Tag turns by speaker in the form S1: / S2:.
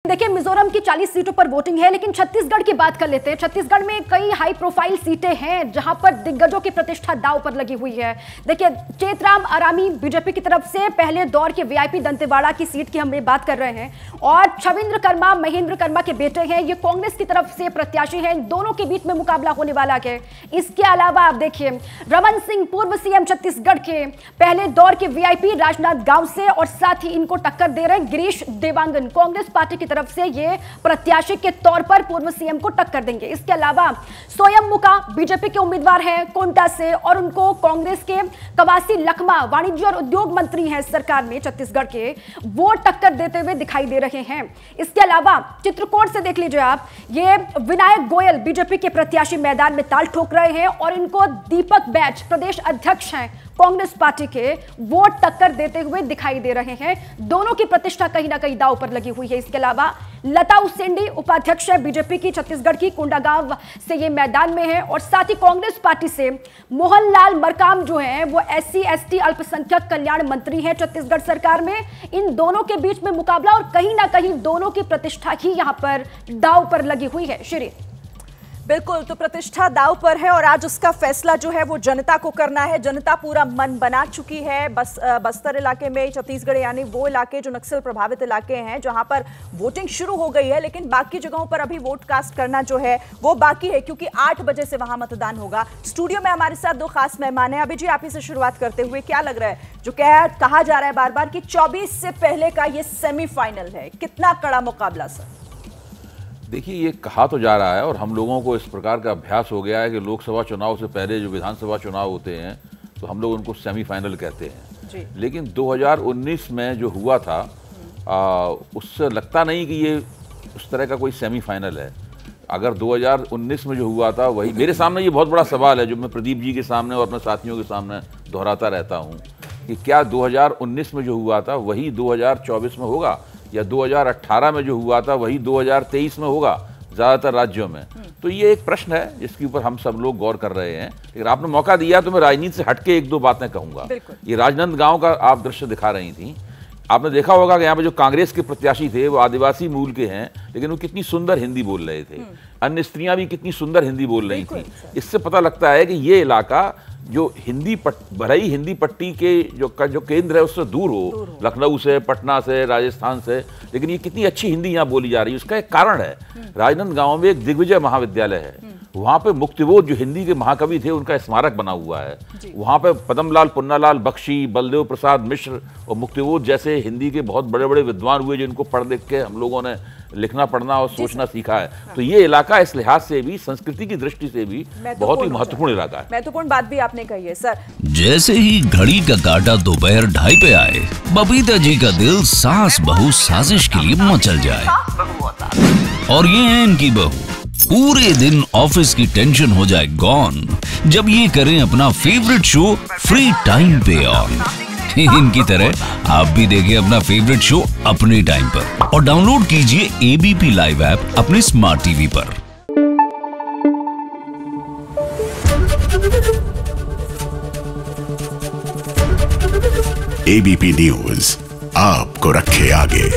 S1: देखिए, मिजोरम की 40 सीटों पर वोटिंग है, लेकिन छत्तीसगढ़ की बात कर लेते हैं। छत्तीसगढ़ में कई हाई प्रोफाइल सीटें हैं जहां पर दिग्गजों की प्रतिष्ठा दांव पर लगी हुई है। देखिए, चेतराम आरामी बीजेपी की तरफ से पहले दौर के वीआईपी दंतेवाड़ा की सीट की हम बात कर रहे हैं, और छविंद्र कर्मा महेंद्र कर्मा के बेटे हैं, ये कांग्रेस की तरफ से प्रत्याशी हैं। दोनों के बीच में मुकाबला होने वाला है। इसके अलावा आप देखिए, रमन सिंह पूर्व सीएम छत्तीसगढ़ के पहले दौर के वीआईपी राजनांदगांव से, और साथ ही इनको टक्कर दे रहे हैं गिरीश देवांगन, कांग्रेस पार्टी की तरफ से ये प्रत्याशी के तौर पर पूर्व सीएम को टक्कर देंगे। इसके अलावा स्वयं मुका बीजेपी के उम्मीदवार हैं कोंटा से, और उनको कांग्रेस के कवासी लखमा वाणिज्य और उद्योग मंत्री हैं सरकार में छत्तीसगढ़ के, वो टक्कर देते हुए दिखाई दे रहे हैं। इसके अलावा चित्रकूट से देख लीजिए आप, ये विनायक गोयल बीजेपी के प्रत्याशी मैदान में ताल ठोक रहे हैं, और इनको दीपक बैच प्रदेश अध्यक्ष हैं कांग्रेस पार्टी के, वो टक्कर देते हुए दिखाई दे रहे हैं। दोनों की प्रतिष्ठा कहीं ना कहीं दांव पर लगी हुई है। इसके अलावा लता उसेंडी उपाध्यक्ष है बीजेपी की छत्तीसगढ़ की, कोंडागांव से ये मैदान में है, और साथ ही कांग्रेस पार्टी से मोहनलाल मरकाम जो है वो SC ST अल्पसंख्यक कल्याण मंत्री हैं छत्तीसगढ़ सरकार में। इन दोनों के बीच में मुकाबला, और कहीं ना कहीं दोनों की प्रतिष्ठा ही यहां पर दांव पर लगी हुई है। श्री
S2: बिल्कुल, तो प्रतिष्ठा दांव पर है, और आज उसका फैसला जो है वो जनता को करना है। जनता पूरा मन बना चुकी है। बस्तर इलाके में, छत्तीसगढ़ यानी वो इलाके जो नक्सल प्रभावित इलाके हैं जहां पर वोटिंग शुरू हो गई है, लेकिन बाकी जगहों पर अभी वोट कास्ट करना जो है वो बाकी है, क्योंकि 8 बजे से वहां मतदान होगा। स्टूडियो में हमारे साथ 2 खास मेहमान हैं। अभी जी, आप ही से शुरुआत करते हुए क्या लग रहा है, जो कहा जा रहा है बार बार कि 24 से पहले का ये सेमीफाइनल है, कितना कड़ा मुकाबला सर?
S3: देखिए, ये कहा तो जा रहा है, और हम लोगों को इस प्रकार का अभ्यास हो गया है कि लोकसभा चुनाव से पहले जो विधानसभा चुनाव होते हैं तो हम लोग उनको सेमीफाइनल कहते हैं जी। लेकिन 2019 में जो हुआ था उससे लगता नहीं कि ये उस तरह का कोई सेमीफाइनल है। अगर 2019 में जो हुआ था वही, मेरे सामने ये बहुत बड़ा सवाल है जो मैं प्रदीप जी के सामने और अपने साथियों के सामने दोहराता रहता हूँ कि क्या 2019 में जो हुआ था वही 2024 में होगा, या 2018 में जो हुआ था वही 2023 में होगा ज़्यादातर राज्यों में। तो ये एक प्रश्न है जिसके ऊपर हम सब लोग गौर कर रहे हैं। लेकिन आपने मौका दिया तो मैं राजनीति से हटके 1-2 बातें कहूँगा। ये राजनांदगांव का आप दृश्य दिखा रही थी, आपने देखा होगा कि यहाँ पे जो कांग्रेस के प्रत्याशी थे वो आदिवासी मूल के हैं, लेकिन वो कितनी सुंदर हिंदी बोल रहे थे। अन्य स्त्रियां भी कितनी सुंदर हिंदी बोल रही थी। इससे पता लगता है कि ये इलाका जो भले ही हिंदी पट्टी के जो केंद्र है उससे दूर हो, लखनऊ से, पटना से, राजस्थान से, लेकिन ये कितनी अच्छी हिंदी यहाँ बोली जा रही है। उसका एक कारण है, राजनांदगांव में एक दिग्विजय महाविद्यालय है, वहाँ पे मुक्तिबोध जो हिंदी के महाकवि थे उनका स्मारक बना हुआ है। वहाँ पे पद्मलाल पुन्नालाल बख्शी, बलदेव प्रसाद मिश्र और मुक्तिबोध जैसे हिंदी के बहुत बड़े बड़े विद्वान हुए जिनको पढ़ लिख के हम लोगों ने लिखना पढ़ना और सोचना सीखा है। तो ये इलाका इस लिहाज से भी, संस्कृति की दृष्टि से भी बहुत ही महत्वपूर्ण इलाका है।
S2: महत्वपूर्ण बात भी आपने कही है सर।
S4: जैसे ही घड़ी का काटा दोपहर 2:30 पे आए, बबीता जी का दिल सास बहू साजिश के लिए मचल जाए। और ये है इनकी बहू, पूरे दिन ऑफिस की टेंशन हो जाए गॉन जब ये करें अपना फेवरेट शो फ्री टाइम पे ऑन। इनकी तरह आप भी देखिए अपना फेवरेट शो अपने टाइम पर, और डाउनलोड कीजिए ABP लाइव ऐप अपने स्मार्ट टीवी पर।
S5: ABP न्यूज आपको रखे आगे।